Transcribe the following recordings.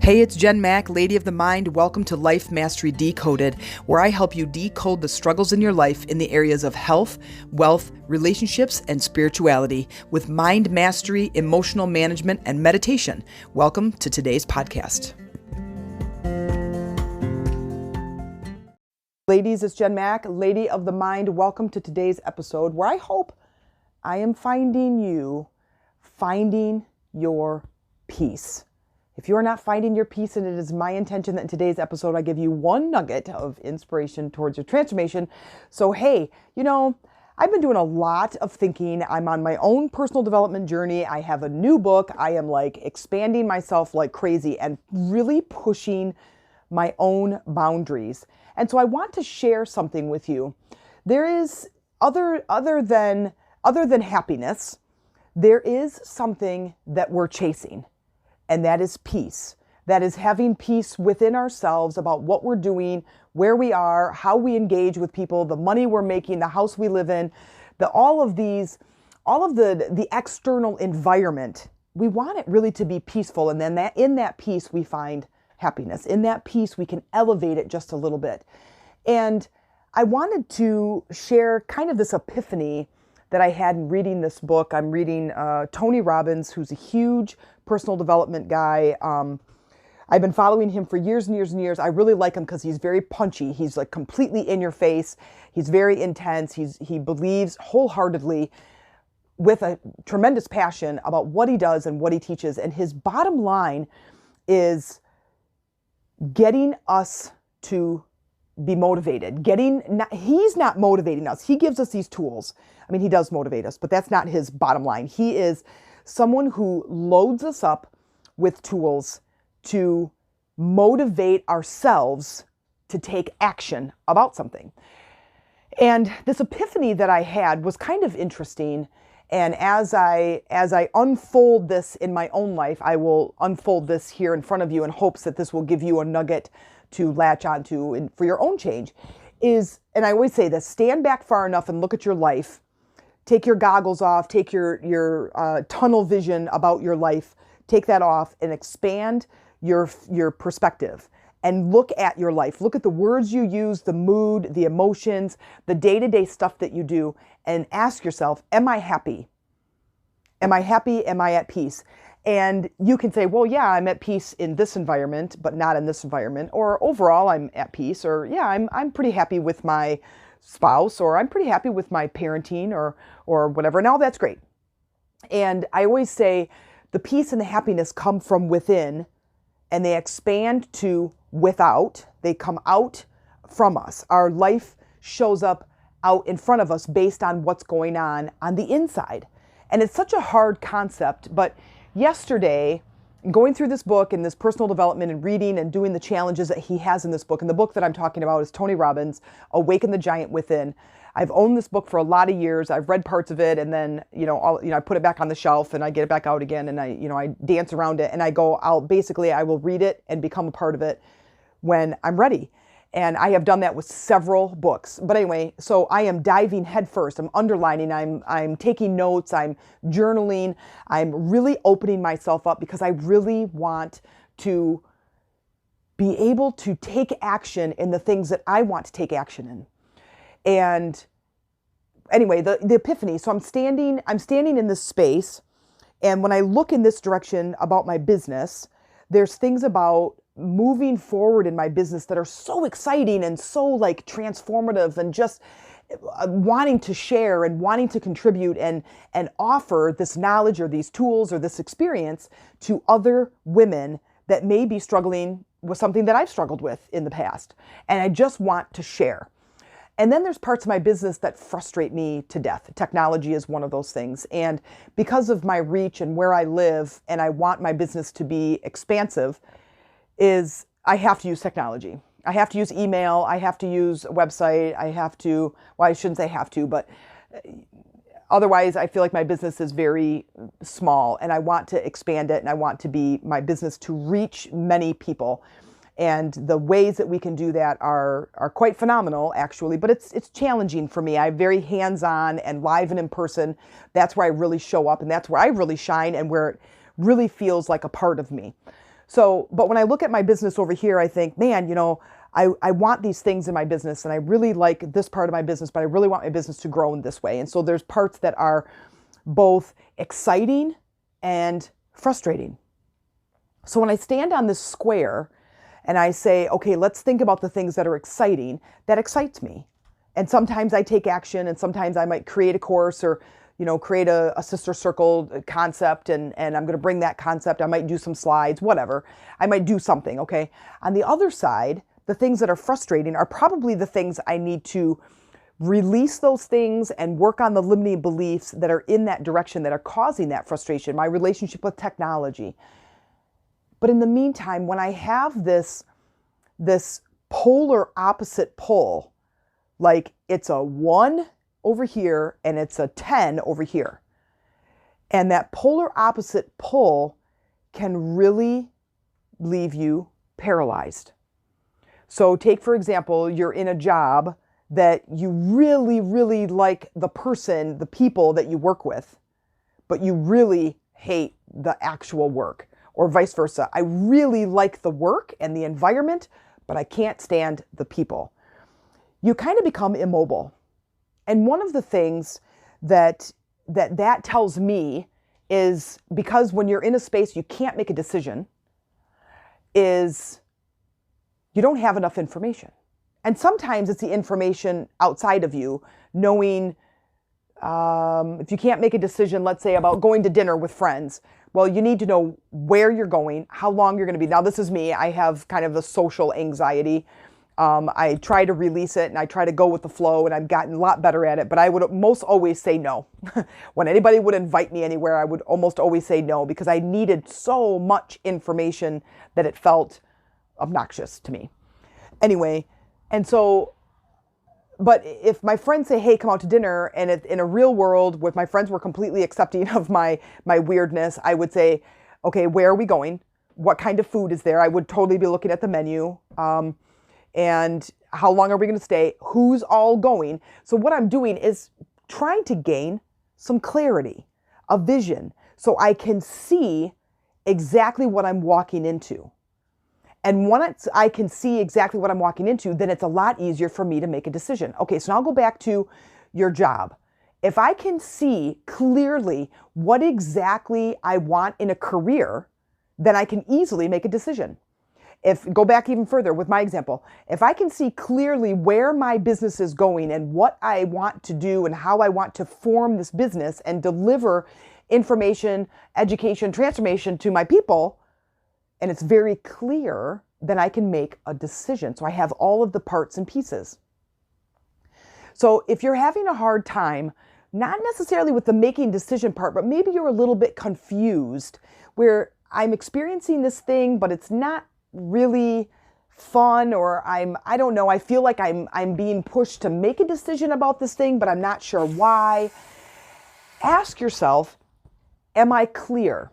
Hey, it's Jen Mack, Lady of the Mind. Welcome to Life Mastery Decoded, where I help you decode the struggles in your life in the areas of health, wealth, relationships, and spirituality with mind mastery, emotional management, and meditation. Welcome to today's podcast. Ladies, it's Jen Mack, Lady of the Mind. Welcome to today's episode where I hope I am finding your peace. If you are not finding your peace, and it is my intention that in today's episode I give you one nugget of inspiration towards your transformation. So hey, I've been doing a lot of thinking. I'm on my own personal development journey. I have a new book. I am expanding myself like crazy and really pushing my own boundaries. And so I want to share something with you. There is other than happiness, there is something that we're chasing. And that is peace. That is having peace within ourselves about what we're doing, where we are, how we engage with people, the money we're making, the house we live in, all of the external environment. We want it really to be peaceful. And then in that peace, we find happiness. In that peace, we can elevate it just a little bit. And I wanted to share kind of this epiphany that I had in reading this book. I'm reading Tony Robbins, who's a huge personal development guy. I've been following him for years and years and years. I really like him because he's very punchy. He's completely in your face. He's very intense. He believes wholeheartedly with a tremendous passion about what he does and what he teaches. And his bottom line is getting us to be motivated. He's not motivating us. He gives us these tools. I mean, he does motivate us, but that's not his bottom line. He is someone who loads us up with tools to motivate ourselves to take action about something. And this epiphany that I had was kind of interesting. And as I unfold this in my own life, I will unfold this here in front of you in hopes that this will give you a nugget to latch onto for your own change. And I always say this, stand back far enough and look at your life. Take your goggles off, take your tunnel vision about your life, take that off and expand your perspective and look at your life. Look at the words you use, the mood, the emotions, the day-to-day stuff that you do, and ask yourself, am I happy? Am I happy? Am I at peace? And you can say, well, yeah, I'm at peace in this environment, but not in this environment. Or overall, I'm at peace. Or yeah, I'm pretty happy with my spouse, or I'm pretty happy with my parenting or whatever. And all that's great. And I always say the peace and the happiness come from within and they expand to without. They come out from us. Our life shows up out in front of us based on what's going on the inside. And it's such a hard concept, but yesterday, going through this book and this personal development and reading and doing the challenges that he has in this book, and the book that I'm talking about is Tony Robbins, Awaken the Giant Within. I've owned this book for a lot of years. I've read parts of it, and then I put it back on the shelf and I get it back out again, and I dance around it, and I will read it and become a part of it when I'm ready. And I have done that with several books. But anyway, so I am diving headfirst. I'm underlining, I'm taking notes, I'm journaling, I'm really opening myself up because I really want to be able to take action in the things that I want to take action in. And anyway, the epiphany. So I'm standing in this space, and when I look in this direction about my business, there's things about moving forward in my business that are so exciting and so transformative and just wanting to share and wanting to contribute and offer this knowledge or these tools or this experience to other women that may be struggling with something that I've struggled with in the past. And I just want to share. And then there's parts of my business that frustrate me to death. Technology is one of those things. And because of my reach and where I live, and I want my business to be expansive, I have to use technology. I have to use email. I have to use a website. I shouldn't say have to, but otherwise I feel like my business is very small and I want to expand it and I want my business to reach many people. And the ways that we can do that are quite phenomenal, actually, but it's challenging for me. I'm very hands-on and live and in person. That's where I really show up, and that's where I really shine and where it really feels like a part of me. So, but when I look at my business over here, I think, man, I want these things in my business and I really like this part of my business, but I really want my business to grow in this way. And so there's parts that are both exciting and frustrating. So when I stand on this square and I say, okay, let's think about the things that are exciting, that excites me. And sometimes I take action, and sometimes I might create a course or, create a sister circle concept, and I'm going to bring that concept. I might do some slides, whatever. I might do something, okay? On the other side, the things that are frustrating are probably the things I need to release those things and work on the limiting beliefs that are in that direction that are causing that frustration, my relationship with technology. But in the meantime, when I have this polar opposite pull, like it's a 1 over here and it's a 10 over here, and that polar opposite pull can really leave you paralyzed. So take, for example, you're in a job that you really, really like the person, the people that you work with, but you really hate the actual work, or vice versa. I really like the work and the environment, but I can't stand the people. You kind of become immobile. And one of the things that tells me is, because when you're in a space you can't make a decision, is you don't have enough information. And sometimes it's the information outside of you, knowing if you can't make a decision, let's say about going to dinner with friends, well, you need to know where you're going, how long you're going to be. Now, this is me. I have kind of a social anxiety. I try to release it and I try to go with the flow, and I've gotten a lot better at it, but I would most always say no. When anybody would invite me anywhere, I would almost always say no, because I needed so much information that it felt obnoxious to me. Anyway, and so, but if my friends say, hey, come out to dinner, and in a real world with my friends were completely accepting of my weirdness, I would say, okay, where are we going? What kind of food is there? I would totally be looking at the menu. And how long are we going to stay? Who's all going? So what I'm doing is trying to gain some clarity, a vision, so I can see exactly what I'm walking into. And once I can see exactly what I'm walking into, then it's a lot easier for me to make a decision. Okay, so now I'll go back to your job. If I can see clearly what exactly I want in a career, then I can easily make a decision. Go back even further with my example, if I can see clearly where my business is going and what I want to do and how I want to form this business and deliver information, education, transformation to my people, and it's very clear, then I can make a decision. So I have all of the parts and pieces. So if you're having a hard time, not necessarily with the making decision part, but maybe you're a little bit confused, where I'm experiencing this thing, but it's not really fun, or I don't know, I feel like I'm being pushed to make a decision about this thing, but I'm not sure why. Ask yourself, am I clear?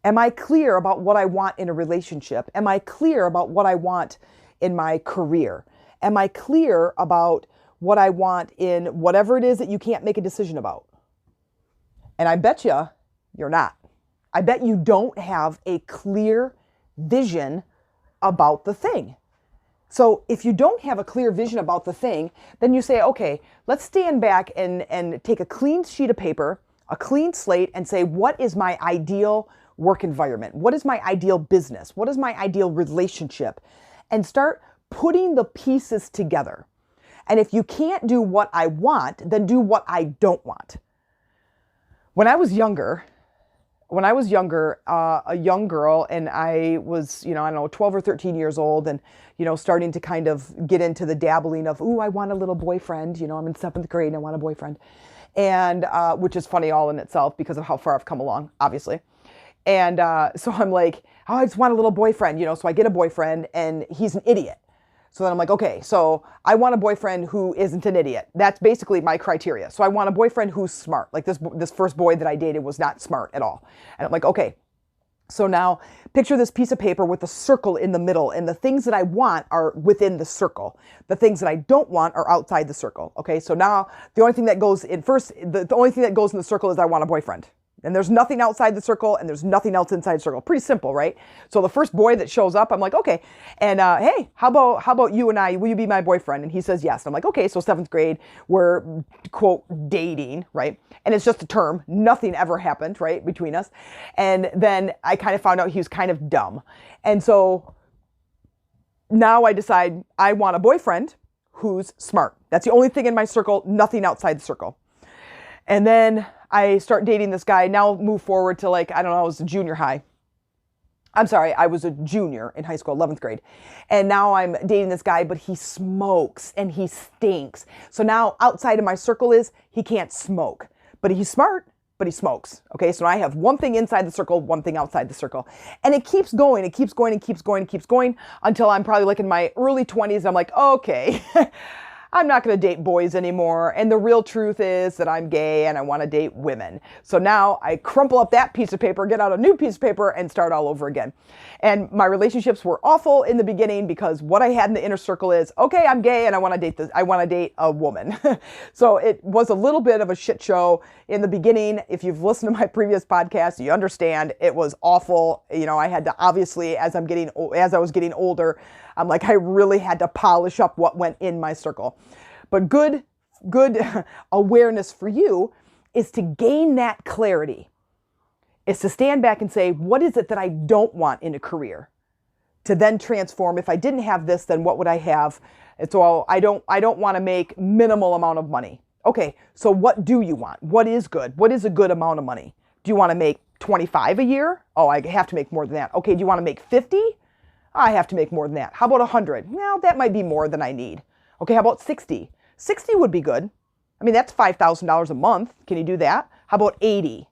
Am I clear about what I want in a relationship? Am I clear about what I want in my career? Am I clear about what I want in whatever it is that you can't make a decision about? And I bet you're not. I bet you don't have a clear vision about the thing. So if you don't have a clear vision about the thing, then you say, okay, let's stand back and take a clean sheet of paper, a clean slate, and say, what is my ideal work environment? What is my ideal business? What is my ideal relationship? And start putting the pieces together. And if you can't do what I want, then do what I don't want. When I was younger, a young girl, and I was, I don't know, 12 or 13 years old, and, starting to kind of get into the dabbling of, ooh, I want a little boyfriend. I'm in 7th grade and I want a boyfriend. And, which is funny all in itself because of how far I've come along, obviously. And, so I'm like, oh, I just want a little boyfriend, so I get a boyfriend and he's an idiot. So then I'm like, okay, so I want a boyfriend who isn't an idiot. That's basically my criteria. So I want a boyfriend who's smart. Like this first boy that I dated was not smart at all. And I'm like, okay, so now picture this piece of paper with a circle in the middle, and the things that I want are within the circle. The things that I don't want are outside the circle. Okay, so now the only thing that goes in first, the only thing that goes in the circle is I want a boyfriend. And there's nothing outside the circle and there's nothing else inside the circle. Pretty simple, right? So the first boy that shows up, I'm like, okay. And hey, how about you and I, will you be my boyfriend? And he says yes. And I'm like, okay, so 7th grade, we're quote dating, right? And it's just a term. Nothing ever happened, right, between us. And then I kind of found out he was kind of dumb. And so now I decide I want a boyfriend who's smart. That's the only thing in my circle, nothing outside the circle. And then I start dating this guy. Now move forward to like, I don't know, I was a junior high. I'm sorry, I was a junior in high school, 11th grade. And now I'm dating this guy, but he smokes and he stinks. So now outside of my circle is he can't smoke, but he's smart, but he smokes. Okay, so I have one thing inside the circle, one thing outside the circle. And it keeps going, it keeps going, it keeps going, it keeps going until I'm probably like in my early 20s. I'm like, okay. I'm not going to date boys anymore. And the real truth is that I'm gay and I want to date women. So now I crumple up that piece of paper, get out a new piece of paper and start all over again. And my relationships were awful in the beginning because what I had in the inner circle is, okay, I'm gay and I want to date this. I want to date a woman. So it was a little bit of a shit show in the beginning. If you've listened to my previous podcast, you understand it was awful. You know, I had to obviously, as I was getting older, I'm like, I really had to polish up what went in my circle. But good awareness for you is to gain that clarity. Is to stand back and say, what is it that I don't want in a career? To then transform. If I didn't have this, then what would I have? It's all, I don't want to make minimal amount of money. Okay, so what do you want? What is good? What is a good amount of money? Do you want to make 25 a year? Oh, I have to make more than that. Okay, do you want to make 50? I have to make more than that. How about 100? Well, that might be more than I need. Okay, how about 60? 60 would be good. I mean, that's $5,000 a month. Can you do that? How about 80?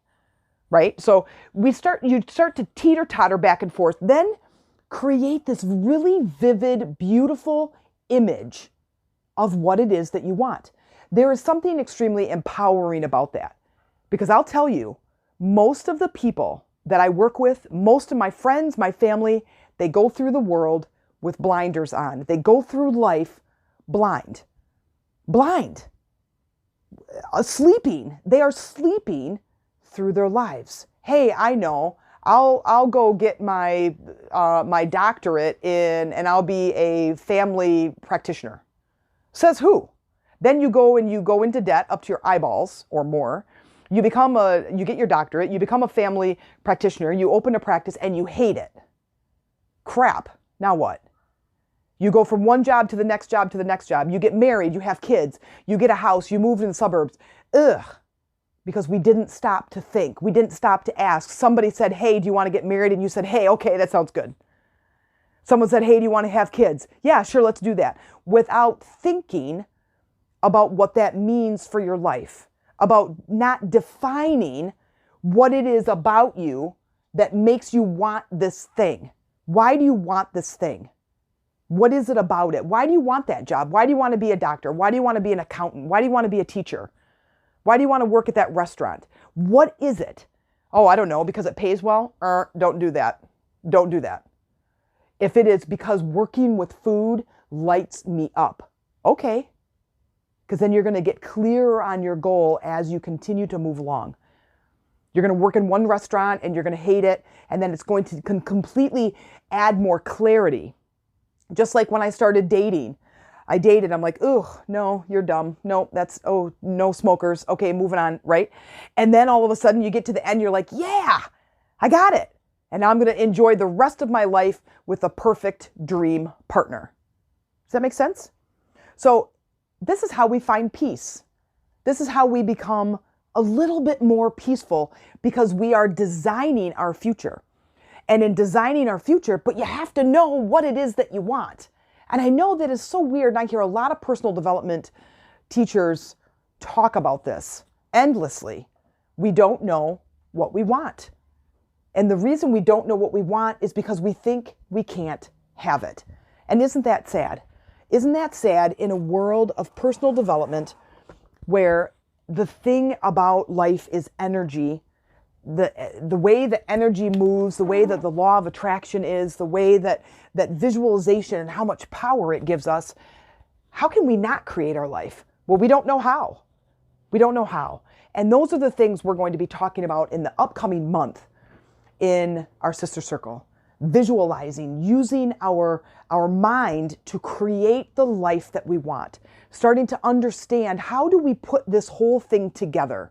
Right? So you start to teeter-totter back and forth, then create this really vivid, beautiful image of what it is that you want. There is something extremely empowering about that. Because I'll tell you, most of the people that I work with, most of my friends, my family, they go through the world with blinders on. They go through life blind. Sleeping. They are sleeping through their lives. Hey, I know. I'll go get my my doctorate in, and I'll be a family practitioner. Says who? Then you go into debt up to your eyeballs or more. You get your doctorate. You become a family practitioner. You open a practice and you hate it. Crap. Now what? You go from one job to the next job to the next job. You get married, you have kids, you get a house, you move in the suburbs. Ugh. Because we didn't stop to think. We didn't stop to ask. Somebody said, hey, do you want to get married? And you said, hey, okay, that sounds good. Someone said, hey, do you want to have kids? Yeah, sure, let's do that. Without thinking about what that means for your life. About not defining what it is about you that makes you want this thing. Why do you want this thing? What is it about it? Why do you want that job? Why do you want to be a doctor? Why do you want to be an accountant? Why do you want to be a teacher? Why do you want to work at that restaurant? What is it? Oh, I don't know, because it pays well? Don't do that. Don't do that. If it is because working with food lights me up, okay. Because then you're going to get clearer on your goal as you continue to move along. You're going to work in one restaurant and you're going to hate it, and then it's going to completely add more clarity. Just like when I started dating. I dated, I'm like, ugh, no, you're dumb. No, no smokers. Okay, moving on, right? And then all of a sudden you get to the end, you're like, yeah, I got it. And now I'm going to enjoy the rest of my life with a perfect dream partner. Does that make sense? So this is how we find peace. This is how we become a little bit more peaceful, because we are designing our future. And in designing our future, but you have to know what it is that you want. And I know that is so weird. And I hear a lot of personal development teachers talk about this endlessly. We don't know what we want. And the reason we don't know what we want is because we think we can't have it. And isn't that sad? Isn't that sad in a world of personal development where the thing about life is energy? The way that energy moves, the way that the law of attraction is, the way that visualization and how much power it gives us, how can we not create our life? Well, we don't know how. We don't know how. And those are the things we're going to be talking about in the upcoming month in our sister circle. Visualizing, using our mind to create the life that we want. Starting to understand, how do we put this whole thing together?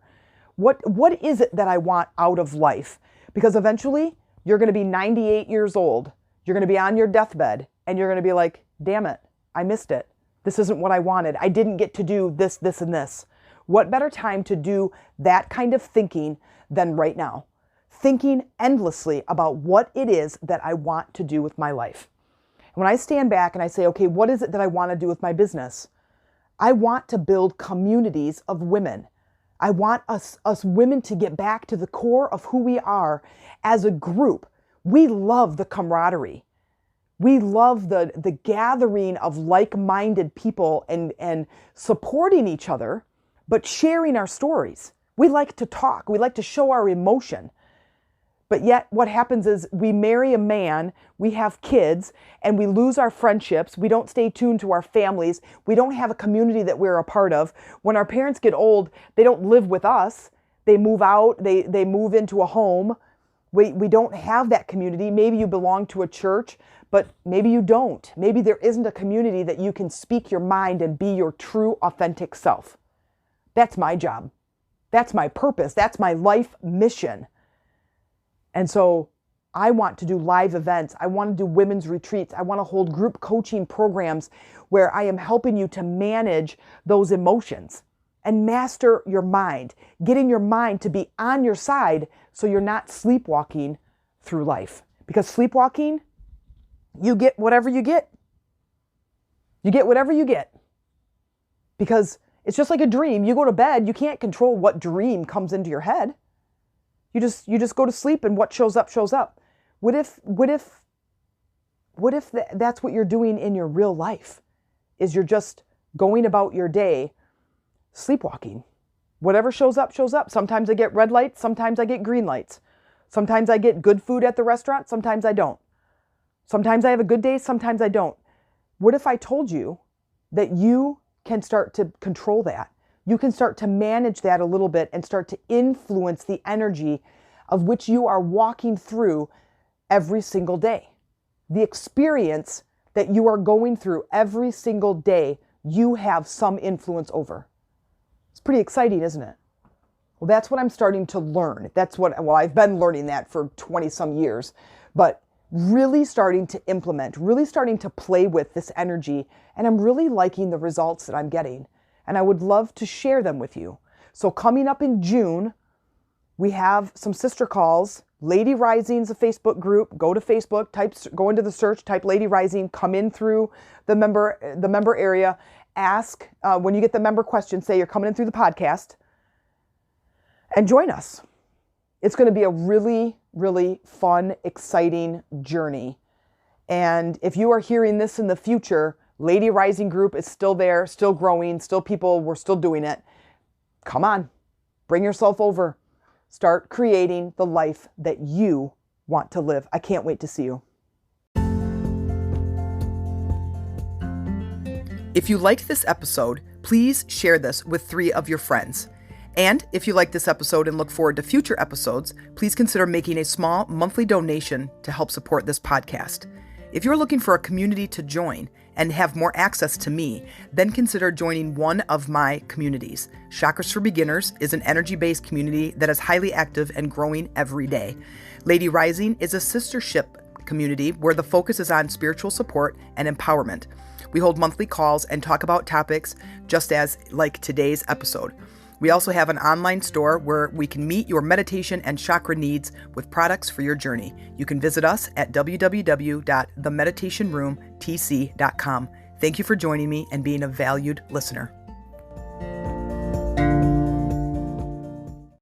What is it that I want out of life? Because eventually you're going to be 98 years old. You're going to be on your deathbed and you're going to be like, damn it, I missed it. This isn't what I wanted. I didn't get to do this, this, and this. What better time to do that kind of thinking than right now? Thinking endlessly about what it is that I want to do with my life. When I stand back and I say, okay, what is it that I want to do with my business? I want to build communities of women. I want us women to get back to the core of who we are as a group. We love the camaraderie. We love the gathering of like-minded people and supporting each other, but sharing our stories. We like to talk. We like to show our emotion. But yet what happens is we marry a man, we have kids, and we lose our friendships. We don't stay tuned to our families. We don't have a community that we're a part of. When our parents get old, they don't live with us. They move out, they move into a home. We don't have that community. Maybe you belong to a church, but maybe you don't. Maybe there isn't a community that you can speak your mind and be your true, authentic self. That's my job. That's my purpose. That's my life mission. And so I want to do live events. I want to do women's retreats. I want to hold group coaching programs where I am helping you to manage those emotions and master your mind, getting your mind to be on your side so you're not sleepwalking through life. Because sleepwalking, you get whatever you get. You get whatever you get. Because it's just like a dream. You go to bed, you can't control what dream comes into your head. You just go to sleep and what shows up, shows up. What if that's what you're doing in your real life? Is you're just going about your day sleepwalking. Whatever shows up, shows up. Sometimes I get red lights, sometimes I get green lights. Sometimes I get good food at the restaurant, sometimes I don't. Sometimes I have a good day, sometimes I don't. What if I told you that you can start to control that? You can start to manage that a little bit and start to influence the energy of which you are walking through every single day. The experience that you are going through every single day, you have some influence over. It's pretty exciting, isn't it? Well, that's what I'm starting to learn. I've been learning that for 20 some years, but really starting to implement, really starting to play with this energy, and I'm really liking the results that I'm getting. And I would love to share them with you. So coming up in June, we have some sister calls. Lady Rising's a Facebook group. Go to Facebook, go into the search, type Lady Rising, come in through the member area. Ask, when you get the member question, say you're coming in through the podcast and join us. It's going to be a really, really fun, exciting journey. And if you are hearing this in the future, Lady Rising group is still there, still growing, still people, we're still doing it. Come on, bring yourself over. Start creating the life that you want to live. I can't wait to see you. If you liked this episode, please share this with 3 of your friends. And if you like this episode and look forward to future episodes, please consider making a small monthly donation to help support this podcast. If you're looking for a community to join and have more access to me, then consider joining one of my communities. Chakras for Beginners is an energy-based community that is highly active and growing every day. Lady Rising is a sistership community where the focus is on spiritual support and empowerment. We hold monthly calls and talk about topics just as like today's episode. We also have an online store where we can meet your meditation and chakra needs with products for your journey. You can visit us at www.themeditationroomtc.com. Thank you for joining me and being a valued listener.